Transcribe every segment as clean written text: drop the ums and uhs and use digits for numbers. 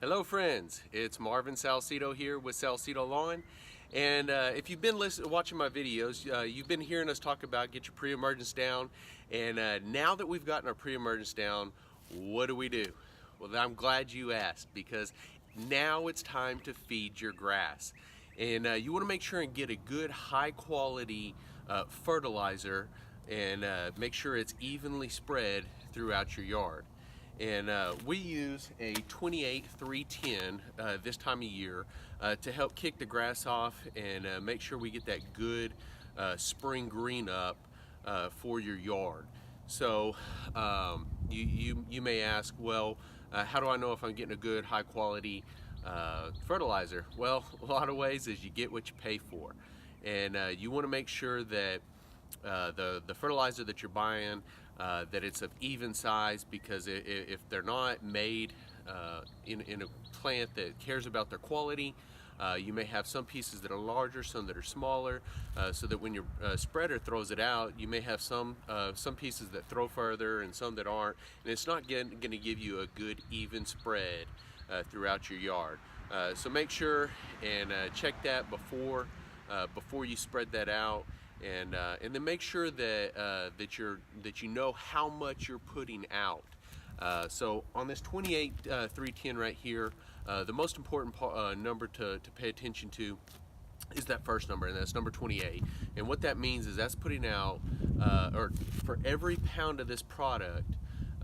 Hello friends, it's Marvin Salcedo here with Salcedo Lawn, and if you've been watching my videos, you've been hearing us talk about get your pre-emergence down, and now that we've gotten our pre-emergence down, what do? Well, I'm glad you asked, because now it's time to feed your grass, and you want to make sure and get a good high quality fertilizer, and make sure it's evenly spread throughout your yard. And we use a 28-310 this time of year to help kick the grass off and make sure we get that good spring green up for your yard. So you may ask, well, how do I know if I'm getting a good high quality fertilizer? Well, a lot of ways is you get what you pay for. And you want to make sure that the fertilizer that you're buying, that it's of even size, because if they're not made in a plant that cares about their quality, you may have some pieces that are larger, some that are smaller, so that when your spreader throws it out, you may have some pieces that throw further and some that aren't, and it's not going to give you a good even spread throughout your yard. So make sure and check that before you spread that out. And then make sure that that you know how much you're putting out. So on this 28-310 right here, the most important number to pay attention to is that first number, and that's number 28. And what that means is that's putting out, or for every pound of this product,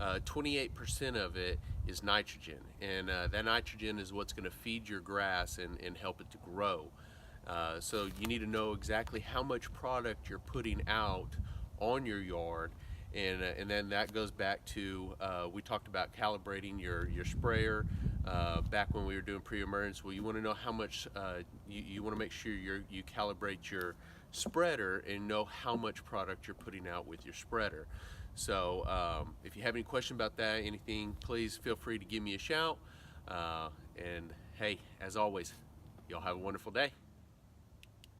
28% of it is nitrogen, and that nitrogen is what's going to feed your grass and help it to grow. So you need to know exactly how much product you're putting out on your yard, and then that goes back to we talked about calibrating your sprayer back when we were doing pre-emergence. Well, you want to know how much you want to make sure you calibrate your spreader and know how much product you're putting out with your spreader. So if you have any question about that, anything, please feel free to give me a shout. And hey, as always, y'all have a wonderful day.